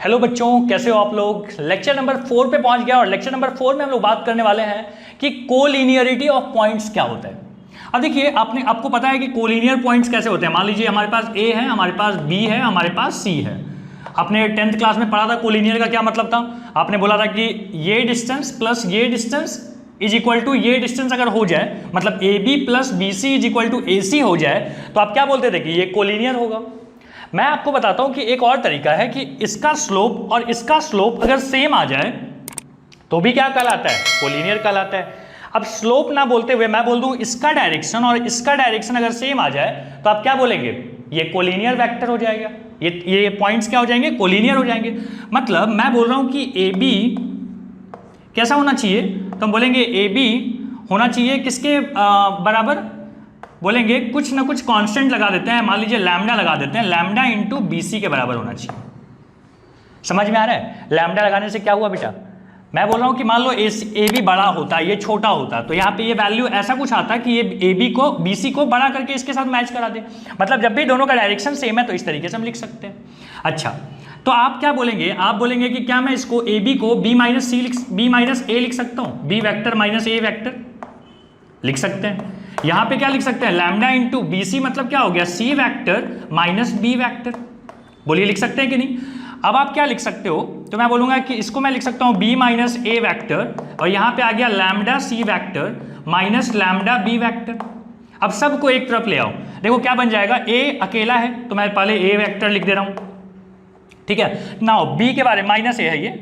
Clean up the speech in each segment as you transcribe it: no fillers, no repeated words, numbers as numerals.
Hello बच्चों, कैसे हो आप लोग। लेक्चर नंबर 4 पे पहुंच गया और लेक्चर नंबर 4 में हम लोग बात करने वाले हैं कि कोलिनियरिटी ऑफ पॉइंट्स क्या होता है। अब देखिए, आपको पता है कि कोलिनियर पॉइंट्स कैसे होते हैं। मान लीजिए हमारे पास ए है, हमारे पास बी है, हमारे पास सी है। आपने 10th क्लास में पढ़ा था कोलिनियर का क्या मतलब था। आपने बोला था कि ये डिस्टेंस प्लस ये डिस्टेंस इज इक्वल टू ये डिस्टेंस अगर हो जाए, मतलब A B plus B C is equal to A C हो जाए, तो आप क्या बोलते थे कि ये कोलिनियर होगा। मैं आपको बताता हूं कि एक और तरीका है कि इसका स्लोप और इसका स्लोप अगर सेम आ जाए तो भी क्या कहलाता है, कोलिनियर कहलाता है। अब स्लोप ना बोलते हुए मैं बोल दूं इसका डायरेक्शन और इसका डायरेक्शन अगर सेम आ जाए तो आप क्या बोलेंगे, ये कोलिनियर वेक्टर हो जाएगा। ये पॉइंट्स क्या हो जाएंगे, कोलिनियर हो जाएंगे। मतलब मैं बोल रहा हूं कि ए बी कैसा होना चाहिए, तो हम बोलेंगे ए बी होना चाहिए किसके बराबर, बोलेंगे कुछ ना कुछ कांस्टेंट लगा देते हैं, मान लीजिए लैम्डा लगा देते हैं, लैम्डा इंटू बी सी के बराबर होना चाहिए। समझ में आ रहा है। लैम्डा लगाने से क्या हुआ बेटा, मैं बोल रहा हूं कि मान लो ए बी बड़ा होता, ये छोटा होता, तो यहाँ पे ये वैल्यू ऐसा कुछ आता कि ये ए बी को बी सी को बड़ा करके इसके साथ मैच करा दे। मतलब जब भी दोनों का डायरेक्शन सेम है तो इस तरीके से हम लिख सकते हैं। अच्छा, तो आप क्या बोलेंगे, आप बोलेंगे कि क्या मैं इसको ए बी को बी माइनस ए लिख सकता हूँ, बी वैक्टर माइनस ए वैक्टर लिख सकते हैं। यहां पे क्या लिख सकते हैं, लैम्डा इंटू बी सी मतलब क्या हो गया, C vector minus B vector. बोलिए लिख सकते हैं कि नहीं। अब आप क्या लिख सकते हो, तो मैं बोलूंगा कि इसको मैं लिख सकता हूं बी माइनस ए वैक्टर, और यहां पे आ गया lambda C vector minus lambda B vector. अब सबको एक तरफ ले आओ, देखो क्या बन जाएगा, ए अकेला है तो मैं पहले ए वैक्टर लिख दे रहा हूं, ठीक है। नाउ बी के बारे में माइनस ए है, ये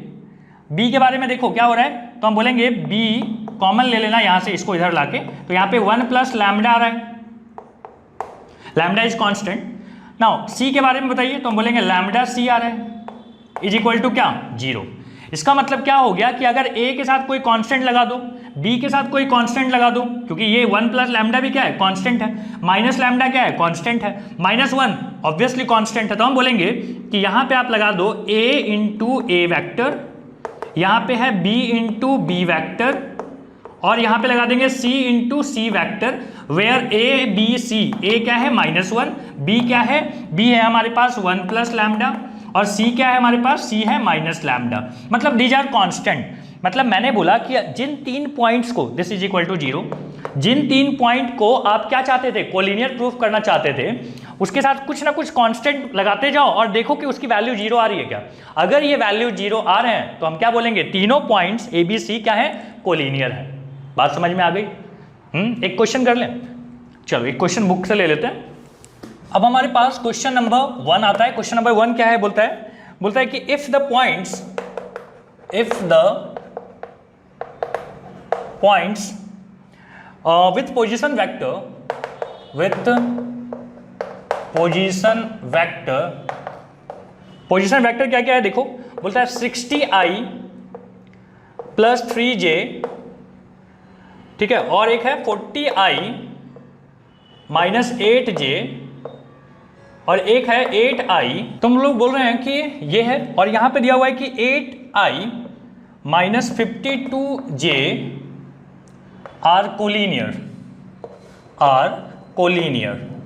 बी के बारे में देखो क्या हो रहा है, तो हम बोलेंगे बी कॉमन ले लेना यहां से, इसको इधर लाके, तो यहां पे 1 प्लस लैम्डा आ रहा है, lambda is constant. Now see के बारे में बताइए, तो हम बोलेंगे लैम्डा सी आ रहा है इज इक्वल टू क्या, 0। इसका मतलब क्या हो गया कि अगर ए के साथ कोई कांस्टेंट लगा दो, बी के साथ कोई कांस्टेंट लगा दो, क्योंकि ये 1 प्लस लैम्डा भी क्या है, कांस्टेंट है, माइनस लैम्डा क्या है, कांस्टेंट है, माइनस 1 ऑब्वियसली कांस्टेंट है, तो हम बोलेंगे कि यहां पे आप लगा दो ए इंटू ए वैक्टर, यहां पे है बी इंटू बी वैक्टर, और यहां पे लगा देंगे C into C vector, where A B C, A क्या है -1, बी क्या है, बी है हमारे पास 1 प्लस लैम्डा, और सी क्या है हमारे पास, सी है माइनस लैम्डा। मतलब दीज आर कांस्टेंट। मतलब मैंने बोला कि जिन 3 पॉइंट्स को, दिस इज इक्वल टू 0, जिन 3 पॉइंट को आप क्या चाहते थे, कोलिनियर प्रूफ करना चाहते थे, उसके साथ कुछ ना कुछ कांस्टेंट लगाते जाओ और देखो कि उसकी वैल्यू 0 आ रही है क्या। अगर ये वैल्यू 0 आ रहे हैं तो हम क्या बोलेंगे, तीनों पॉइंट्स ए बी सी क्या है, कोलिनियर है। बात समझ में आ गई। एक क्वेश्चन कर लें, चलो एक क्वेश्चन बुक से ले लेते हैं। अब हमारे पास क्वेश्चन नंबर 1 आता है। क्वेश्चन नंबर 1 क्या है, बोलता है कि if the points with position vector क्या क्या है देखो, बोलता है 60i प्लस 3j, ठीक है, और एक है 40i माइनस 8j, और एक है 8i। तुम लोग बोल रहे हैं कि ये है, और यहां पे दिया हुआ है कि 8i minus 52j are collinear,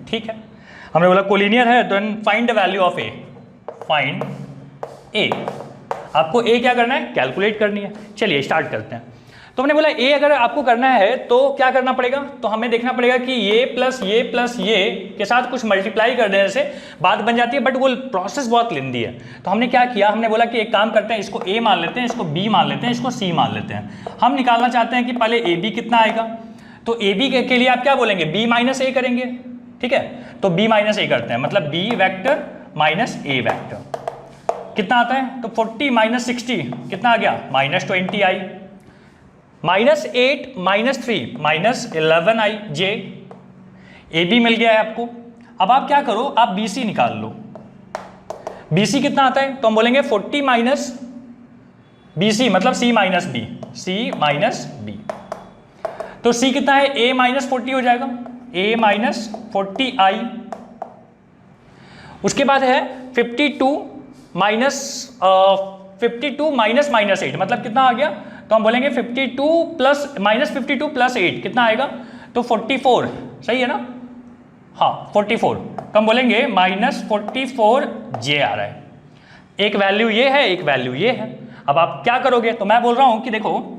ठीक है। हमने बोला कोलिनियर है, तो find the value of A, find A. आपको ए क्या करना है, कैलकुलेट करनी है। चलिए स्टार्ट करते हैं। तो हमने बोला ए अगर आपको करना है तो क्या करना पड़ेगा, तो हमें देखना पड़ेगा कि ये प्लस ये के साथ कुछ मल्टीप्लाई कर देने से बात बन जाती है, बट वो प्रोसेस बहुत लेंदी है। तो हमने क्या किया, हमने बोला कि एक काम करते हैं, इसको ए मान लेते हैं, इसको बी मान लेते हैं, इसको सी मान लेते हैं। हम निकालना चाहते हैं कि पहले ए बी कितना आएगा, तो ए बी के लिए आप क्या बोलेंगे, बी माइनस ए करेंगे, ठीक है। तो बी माइनस ए करते हैं, मतलब बी वैक्टर माइनस ए वैक्टर कितना आता है, तो 40 माइनस 60 कितना आ गया, -20i, -8 -3 -11i J. A B मिल गया है आपको। अब आप क्या करो, आप बी सी निकाल लो। बी सी कितना आता है, तो हम बोलेंगे 40 माइनस बी सी मतलब सी माइनस बी, तो सी कितना है, ए माइनस 40 हो जाएगा, ए माइनस 40i। उसके बाद है 52 माइनस -8 मतलब कितना आ गया, तो हम बोलेंगे 52 प्लस -52 प्लस 8 कितना आएगा, तो 44, सही है ना, हाँ 44, तो हम बोलेंगे -44j आ रहा है। एक वैल्यू ये है, एक वैल्यू ये है। अब आप क्या करोगे, तो मैं बोल रहा हूं कि देखो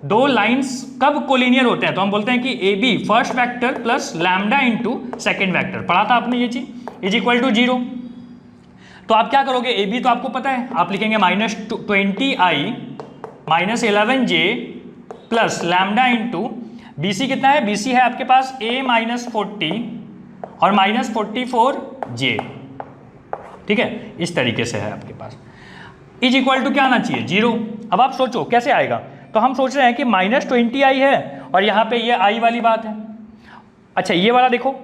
दो लाइंस कब कोलिनियर होते हैं, तो हम बोलते हैं कि A B first vector plus lambda into second vector, पढ़ा था आपने ये चीज, इज इक्वल टू 0। तो आप क्या करोगे, ए बी तो आपको पता है, आप लिखेंगे -20i minus 11j plus lambda into B C कितना है, बी सी है आपके पास a माइनस 40 और माइनस 44j, ठीक है, इस तरीके से है आपके पास। इज इक्वल टू क्या आना चाहिए, 0। अब आप सोचो कैसे आएगा, तो हम सोच रहे हैं कि -20i है और यहाँ पे ये i वाली बात है। अच्छा ये वाला देखो,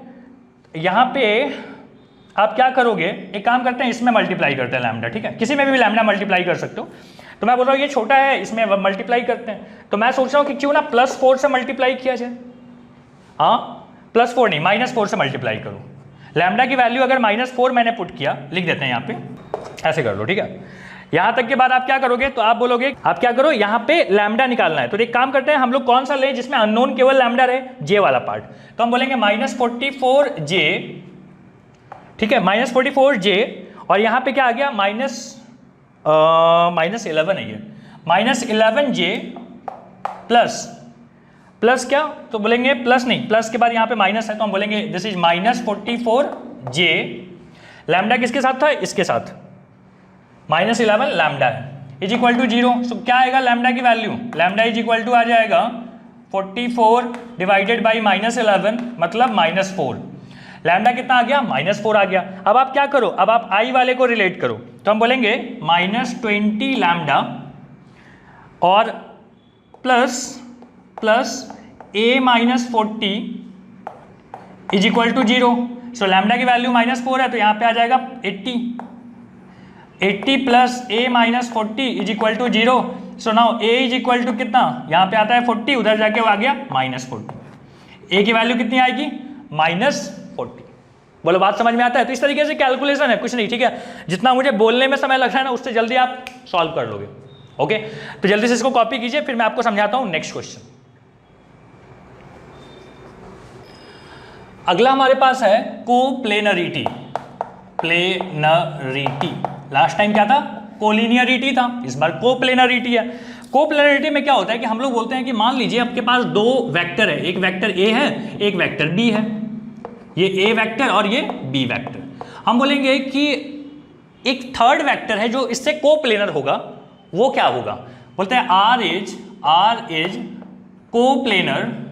यहाँ पे आप क्या करोगे, एक काम करते हैं इसमें मल्टीप्लाई करते हैं लैम्डा, ठीक है, किसी में भी लैम्डा मल्टीप्लाई कर सकते हो। तो मैं बोल रहा हूँ ये छोटा है, इसमें मल्टीप्लाई करते हैं, तो मैं सोच रहा हूँ कि क्यों ना +4 से मल्टीप्लाई किया जाए। हाँ +4 नहीं, -4 से मल्टीप्लाई करो। लैम्डा की वैल्यू अगर -4 मैंने पुट किया, लिख देते हैं यहाँ पे, ऐसे कर लो, ठीक है। यहाँ तक के बाद आप क्या करोगे, तो आप बोलोगे आप क्या करो, यहाँ पे लैम्डा निकालना है। तो एक काम करते हैं हम लोग, कौन सा लें जिसमें अननोन केवल लैम्डा रहे, जे वाला पार्ट। तो हम बोलेंगे -44j, ठीक है, -44j, और यहाँ पे क्या आ गया, -11 है ये, -11j प्लस क्या, तो बोलेंगे प्लस नहीं, प्लस के बाद यहाँ पे माइनस है, तो हम बोलेंगे दिस इज -44j, लैम्डा किसके साथ था, इसके साथ, -11 लैम्डा है, इज इक्वल टू 0। सो क्या आएगा लैम्डा की value, lambda is equal to आ जाएगा 44 डिवाइडेड बाई -11 मतलब -4। लैम्डा कितना आ गया, -4 आ गया। अब आप क्या करो, अब आप i वाले को रिलेट करो, तो हम बोलेंगे -20 लैम्डा और plus a minus 40 is equal to 0। So lambda की वैल्यू -4 है, तो यहाँ पे आ जाएगा 80 plus a minus 40 is equal to 0। So now a is equal to कितना, यहाँ पे आता है 40, उधर जाके वो आ गया -40। a की वैल्यू कितनी आएगी, -40। बोलो बात समझ में आता है। तो इस तरीके से कैलकुलेशन है, कुछ नहीं, ठीक है। जितना मुझे बोलने में समय लग रहा है ना, उससे जल्दी आप सॉल्व कर लोगे। ओके, तो जल्दी से इसको कॉपी कीजिए, फिर मैं आपको समझाता हूं नेक्स्ट क्वेश्चन। अगला हमारे पास है कोप्लेनरिटी। प्लेनरिटी, लास्ट टाइम क्या था, कोलिनियरिटी था, इस बार कोप्लेनरिटी है। कोप्लेनरिटी में क्या होता है कि हम लोग बोलते हैं कि मान लीजिए आपके पास दो वेक्टर है, एक वेक्टर ए है, एक वेक्टर बी है, ये ए वेक्टर और ये बी वेक्टर। हम बोलेंगे कि एक थर्ड वेक्टर है जो इससे कोप्लेनर होगा, वो क्या होगा, बोलते हैं R is coplanar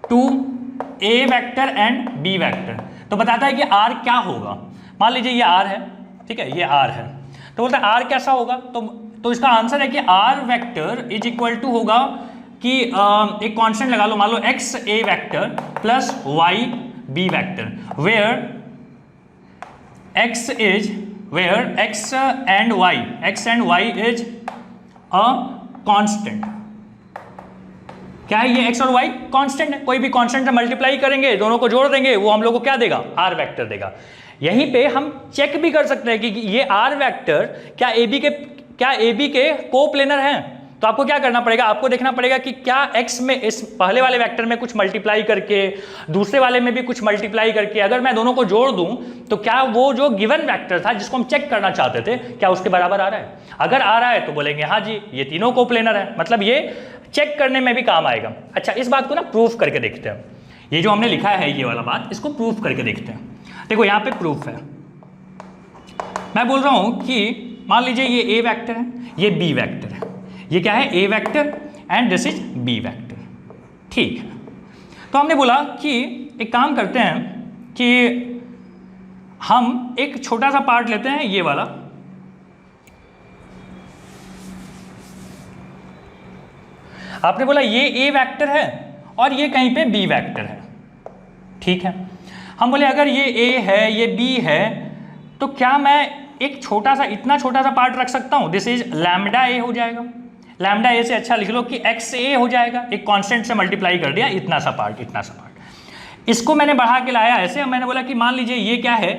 to A vector and B vector. तो बताता है कि आर क्या होगा। मान लीजिए ये आर है, ठीक है, ये आर है, तो बोलते हैं आर कैसा होगा, तो इसका आंसर है कि R vector is equal to होगा कि एक कांस्टेंट लगा लो, मान लो X A vector plus Y B vector, where X and Y is a constant. क्या है ये, एक्स और वाई कांस्टेंट है, कोई भी कांस्टेंट से मल्टीप्लाई करेंगे, दोनों को जोड़ देंगे, वो हम लोग को क्या देगा, आर वेक्टर देगा। यहीं पे हम चेक भी कर सकते हैं कि ये आर वेक्टर क्या ए बी के कोप्लेनर हैं। तो आपको क्या करना पड़ेगा, आपको देखना पड़ेगा कि क्या x में इस पहले वाले वेक्टर में कुछ मल्टीप्लाई करके, दूसरे वाले में भी कुछ मल्टीप्लाई करके, अगर मैं दोनों को जोड़ दूं तो क्या वो जो गिवन वेक्टर था जिसको हम चेक करना चाहते थे, क्या उसके बराबर आ रहा है। अगर आ रहा है तो बोलेंगे हाँ जी ये तीनों कोप्लेनर है, मतलब ये चेक करने में भी काम आएगा। अच्छा, इस बात को ना प्रूफ करके देखते हैं। ये जो हमने लिखा है ये वाला बात, इसको प्रूफ करके देखते हैं। देखो यहाँ पे प्रूफ है, मैं बोल रहा हूं कि मान लीजिए ये ए वेक्टर है, ये बी वेक्टर है, ये क्या है, A vector and this is B vector, ठीक है। तो हमने बोला कि एक काम करते हैं कि हम एक छोटा सा पार्ट लेते हैं, ये वाला, आपने बोला ये ए वेक्टर है और ये कहीं पे बी वेक्टर है, ठीक है। हम बोले अगर ये ए है ये बी है, तो क्या मैं एक छोटा सा, इतना छोटा सा पार्ट रख सकता हूं, दिस इज लैम्डा ए हो जाएगा। लैम्डा ए से अच्छा लिख लो कि एक्स ए हो जाएगा, एक कांस्टेंट से मल्टीप्लाई कर दिया, इतना सा पार्ट। इसको मैंने बढ़ा के लाया ऐसे, मैंने बोला कि मान लीजिए ये क्या है,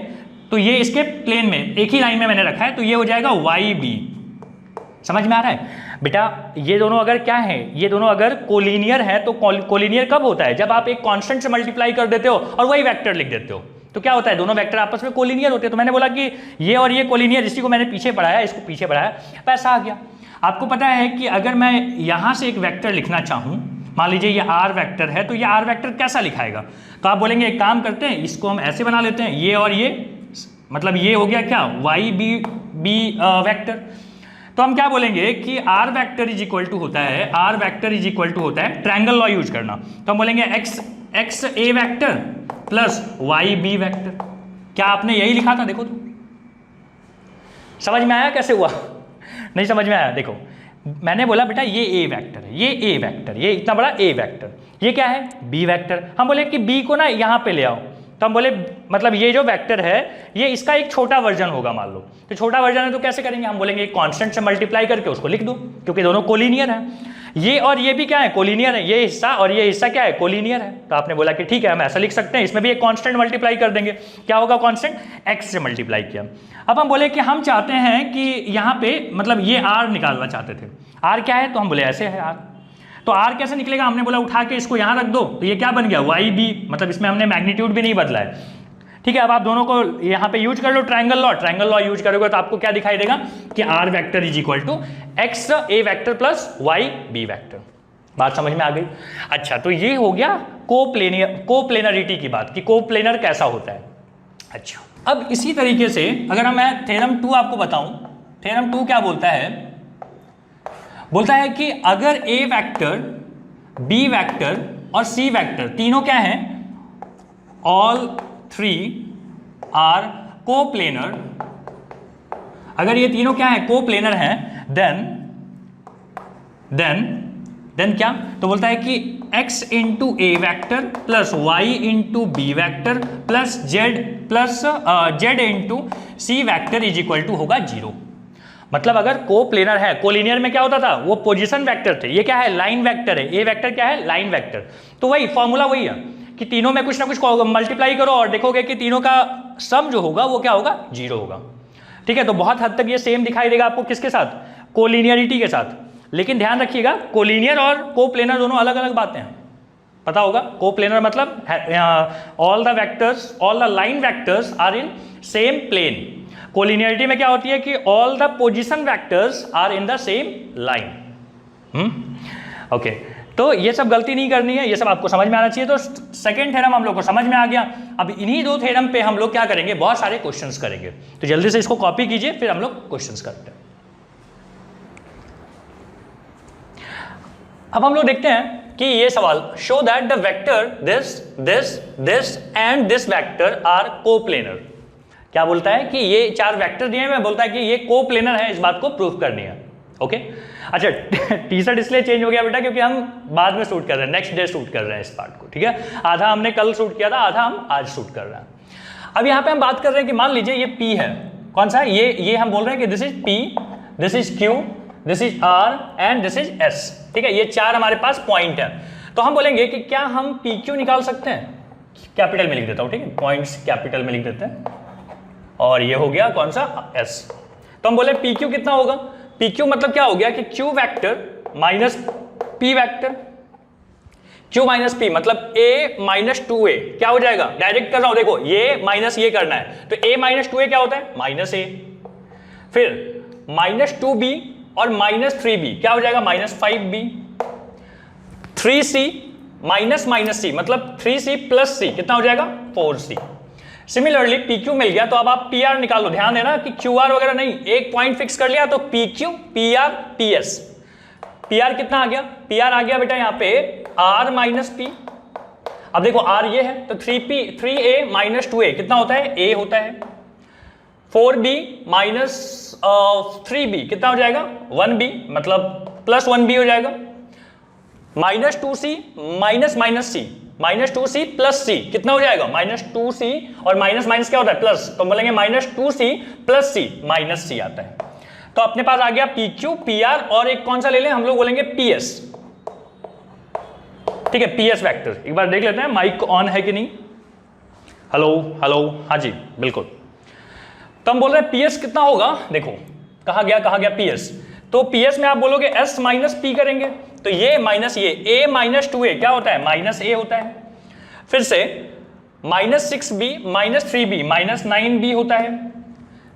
तो ये इसके प्लेन में एक ही लाइन में मैंने रखा है, तो ये हो जाएगा वाई बी। समझ में आ रहा है बेटा, ये दोनों अगर क्या है, ये दोनों अगर कोलिनियर है, तो कोलिनियर कब होता है, जब आप एक कांस्टेंट से मल्टीप्लाई कर देते हो और वही वेक्टर लिख देते हो, तो क्या होता है, दोनों वेक्टर आपस में कोलिनियर होते हैं। तो मैंने बोला कि ये और ये कोलिनियर, इसी को मैंने पीछे पढ़ाया, इसको पीछे पढ़ाया, पैसा आ गया। आपको पता है कि अगर मैं यहाँ से एक वेक्टर लिखना चाहूँ, मान लीजिए ये आर वेक्टर है, तो ये आर वेक्टर कैसा लिखाएगा, तो आप बोलेंगे एक काम करते हैं, इसको हम ऐसे बना लेते हैं, ये और ये, मतलब ये हो गया क्या, वाई बी वेक्टर। तो हम क्या बोलेंगे कि R vector is equal to होता है, R vector is equal to होता है, ट्रायंगल लॉ यूज करना, तो हम बोलेंगे X A vector plus Y B vector. क्या आपने यही लिखा था, देखो तो समझ में आया कैसे हुआ? नहीं समझ में आया? देखो मैंने बोला बेटा ये ए वेक्टर है, ये ए वेक्टर, ये इतना बड़ा ए वेक्टर, ये क्या है, बी वेक्टर। हम बोले कि बी को ना यहाँ पे ले आओ, तो हम बोले मतलब ये जो वेक्टर है ये इसका एक छोटा वर्जन होगा, मान लो। तो छोटा वर्जन है तो कैसे करेंगे, हम बोलेंगे कांस्टेंट से मल्टीप्लाई करके उसको लिख दो, क्योंकि दोनों कोलिनियर हैं। ये और ये भी क्या है, कोलिनियर है, ये हिस्सा और ये हिस्सा क्या है, कोलिनियर है। तो आपने बोला कि ठीक है हम ऐसा लिख सकते हैं, इसमें भी एक कांस्टेंट मल्टीप्लाई कर देंगे। क्या होगा कांस्टेंट, एक्स से मल्टीप्लाई किया। अब हम बोले कि हम चाहते हैं कि यहाँ पे मतलब ये आर निकालना चाहते थे। आर क्या है, तो हम बोले ऐसे है आर। तो आर कैसे निकलेगा, हमने बोला उठा के इसको यहाँ रख दो, तो ये क्या बन गया, वाई बी, मतलब इसमें हमने मैग्नीट्यूड भी नहीं बदला है। ठीक है, अब आप दोनों को यहाँ पे यूज कर लो triangle law. Triangle law use करोगे तो आपको क्या दिखाई देगा कि R vector is equal to X A vector plus Y B vector. बात समझ में आ गई? अच्छा, तो ये हो गया कोप्लेनरिटी की बात, कि कोप्लेनर कैसा होता है। अच्छा, अब इसी तरीके से अगर मैं थ्योरम 2 आपको बताऊं, थ्योरम 2 क्या बोलता है, बोलता है कि अगर ए वेक्टर, बी वेक्टर और सी वेक्टर तीनों क्या हैं, ऑल थ्री आर कोप्लेनर, अगर ये तीनों क्या है, कोप्लेनर हैं, देन क्या, तो बोलता है कि x into A vector plus Y into B vector plus Z into C vector is equal to होगा 0। मतलब अगर कोप्लेनर है, कोलिनियर में क्या होता था, वो पोजीशन वेक्टर थे, ये क्या है, लाइन वेक्टर है। ए वेक्टर क्या है, लाइन वेक्टर। तो वही फॉर्मूला वही है कि तीनों में कुछ ना कुछ मल्टीप्लाई करो और देखोगे कि तीनों का सम जो होगा वो क्या होगा, 0 होगा। ठीक है, तो बहुत हद तक ये सेम दिखाई देगा आपको किसके साथ, कोलिनियरिटी के साथ। लेकिन ध्यान रखिएगा, कोलिनियर और कोप्लेनर दोनों अलग अलग बातें हैं, पता होगा। कोप्लेनर मतलब all the vectors, all the line vectors are in same plane. Collinearity में क्या होती है कि all the position vectors are in the same line. Okay, तो ये सब गलती नहीं करनी है, ये सब आपको समझ में आना चाहिए। तो सेकंड थ्योरम हम लोग को समझ में आ गया। अब इन्हीं 2 थ्योरम पे हम लोग क्या करेंगे, बहुत सारे क्वेश्चंस करेंगे। तो जल्दी से इसको कॉपी कीजिए, फिर हम लोग क्वेश्चंस करते हैं। अब हम लोग देखते हैं कि ये सवाल, show that the vector this and this vector are coplanar. क्या बोलता है कि ये 4 वेक्टर दिए हैं, बोलता है कि ये कोप्लेनर है, इस बात को प्रूफ करनी है। ओके, अच्छा टी शर्ट इसलिए चेंज हो गया बेटा क्योंकि हम बाद में शूट कर रहे हैं, नेक्स्ट डे शूट कर रहे हैं इस पार्ट को। ठीक है, आधा हमने कल शूट किया था, आधा हम आज शूट कर रहे हैं। अब यहाँ पे हम बात कर रहे हैं कि मान लीजिए ये P है, कौन सा, ये हम बोल रहे हैं कि this is P, this is Q, this is R and this is S। ठीक है, ये 4 हमारे पास पॉइंट है। तो हम बोलेंगे कि क्या हम PQ निकाल सकते हैं, कैपिटल में लिख देता हूँ, ठीक है, पॉइंट्स कैपिटल में लिख देते हैं, और ये हो गया कौन सा, S। तो हम बोले PQ कितना होगा, PQ मतलब क्या हो गया कि Q vector minus P vector, Q minus P मतलब A माइनस 2A, क्या हो जाएगा, डायरेक्ट कर रहा हूं, देखो ये माइनस ये करना है, तो A माइनस 2A क्या होता है, माइनस A, फिर माइनस 2B और माइनस 3B क्या हो जाएगा, minus 5B, 3C minus minus C मतलब 3C प्लस C कितना हो जाएगा, 4C। सिमिलरली PQ मिल गया, तो अब आप PR निकालो। ध्यान देना कि QR वगैरह नहीं, एक पॉइंट फिक्स कर लिया तो PQ, PR, PS। PR कितना आ गया, PR आ गया बेटा यहाँ पे R माइनस P। अब देखो R ये है तो 3A माइनस 2A कितना होता है, A होता है। 4B माइनस 3B कितना हो जाएगा, 1B मतलब प्लस 1B हो जाएगा। Minus 2C minus minus C, minus 2C plus C कितना हो जाएगा, माइनस 2C, और माइनस माइनस क्या होता है, प्लस, तो बोलेंगे minus 2C plus C, minus C आता है। तो अपने पास आ गया PQ, PR और एक कौन सा ले लें, हम लोग बोलेंगे PS। ठीक है, PS वेक्टर एक बार देख लेते हैं, माइक ऑन है कि नहीं, हेलो हेलो, हाँ जी बिल्कुल। तो हम बोल रहे हैं PS कितना होगा, देखो कहा गया PS। तो PS में आप बोलोगे S माइनस P करेंगे, तो ये माइनस ये A माइनस 2A क्या होता है, माइनस A होता है। फिर से -6b -3b -9b होता है,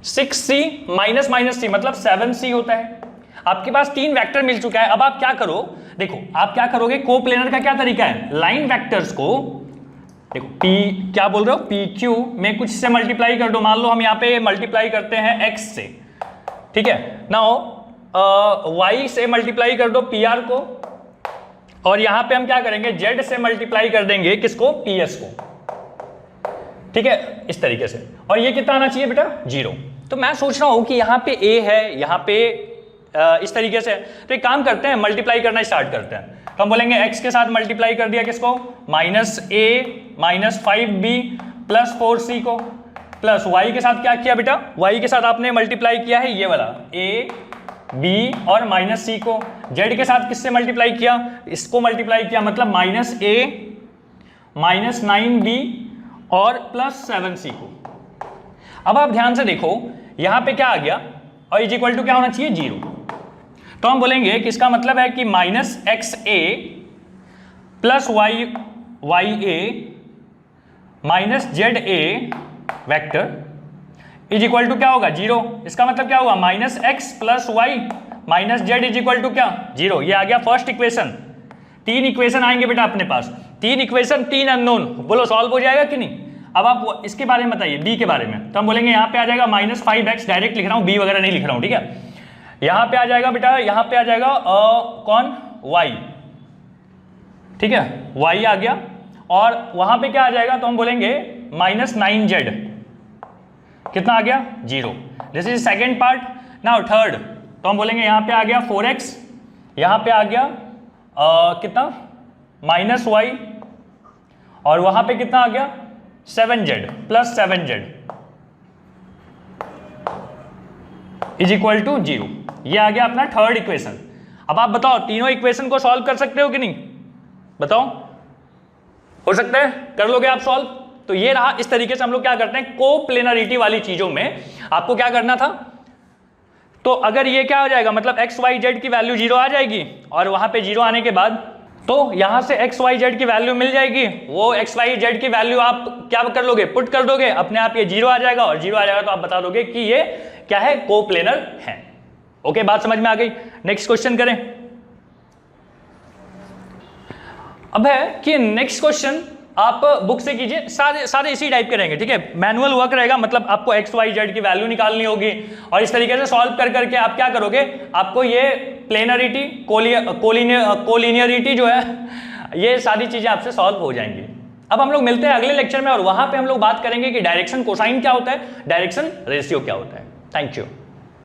6c माइनस c मतलब 7c होता है। आपके पास 3 वेक्टर मिल चुका है। अब आप क्या करो, देखो आप क्या करोगे, कोप्लेनर का क्या तरीका है, लाइन वेक्टर्स को देखो p क्या बोल रहे हो, pq में कुछ से मल्टीप्लाई कर दो। मान लो हम यहाँ पे मल्टीप्लाई करते हैं x से, ठीक है। नाउ y से मल्टीप्लाई कर दो pr को, और यहां पे हम क्या करेंगे, z से मल्टीप्लाई कर देंगे किसको, ps को, ठीक है, इस तरीके से। और ये कितना आना चाहिए बेटा, 0। तो मैं सोच रहा हूं कि यहाँ पे a है, यहाँ पे इस तरीके से। तो एक काम करते हैं, मल्टीप्लाई करना स्टार्ट करते हैं। तो हम बोलेंगे x के साथ मल्टीप्लाई कर दिया किसको, -a -5b +4c को, प्लस y के साथ क्या किया बेटा, y के साथ आपने मल्टीप्लाई किया है ये वाला a b और -c को। z के साथ किससे मल्टीप्लाई किया, इसको मल्टीप्लाई किया, मतलब -a -9b और +7c को। अब आप ध्यान से देखो यहां पे क्या आ गया, और इज इक्वल टू क्या होना चाहिए, 0। तो हम बोलेंगे कि इसका मतलब है कि -xa + ya -za vector is equal to क्या होगा, 0। इसका मतलब क्या होगा, -x + y -z is equal to क्या, 0। ये आ गया फर्स्ट इक्वेशन। 3 इक्वेशन आएंगे बेटा अपने पास, 3 इक्वेशन 3 अननोन, बोलो सॉल्व हो जाएगा कि नहीं। अब आप इसके बारे में बताइए, b के बारे में। तो हम बोलेंगे यहाँ पे आ जाएगा -5x, डायरेक्ट लिख रहा हूँ, b वगैरह नहीं लिख रहा हूँ, ठीक है। यहाँ पे आ जाएगा बेटा, यहाँ पे आ जाएगा कौन, y, ठीक है, y आ गया। और वहां पे क्या आ जाएगा, तो हम बोलेंगे -9z, कितना आ गया, 0। This is second part. Now third, तो हम बोलेंगे यहाँ पे आ गया 4x, यहाँ पे आ गया कितना, -y, और वहां पे कितना आ गया, 7z +7z is equal to 0। ये आ गया अपना थर्ड इक्वेशन। अब आप बताओ तीनों इक्वेशन को सॉल्व कर सकते हो कि नहीं, बताओ, हो सकता है, कर लोगे आप सॉल्व। तो ये रहा, इस तरीके से हम लोग क्या करते हैं, कोप्लेनरिटी वाली चीजों में आपको क्या करना था। तो अगर ये क्या हो जाएगा, मतलब x y z की वैल्यू 0 आ जाएगी, और वहां पे 0 आने के बाद तो यहां से x y z की वैल्यू मिल जाएगी। वो x y z की वैल्यू आप क्या कर लोगे, पुट कर दोगे, अपने आप ये 0 आ जाएगा, और 0 आ जाएगा तो आप बता दोगे कि ये क्या है, कोप्लेनर है। ओके, बात समझ में आ गई। नेक्स्ट क्वेश्चन करें। अब है कि नेक्स्ट क्वेश्चन आप बुक से कीजिए, सारे इसी टाइप के रहेंगे, ठीक है। मैनुअल वर्क रहेगा, मतलब आपको x y z की वैल्यू निकालनी होगी, और इस तरीके से सॉल्व कर करके आप क्या करोगे, आपको ये प्लेनरिटी, कोलिनियरिटी जो है, ये सारी चीजें आपसे सॉल्व हो जाएंगी। अब हम लोग मिलते हैं अगले लेक्चर में, और वहां पे हम लोग बात करेंगे कि डायरेक्शन कोसाइन क्या होता है, डायरेक्शन रेशियो क्या होता है। Thank you.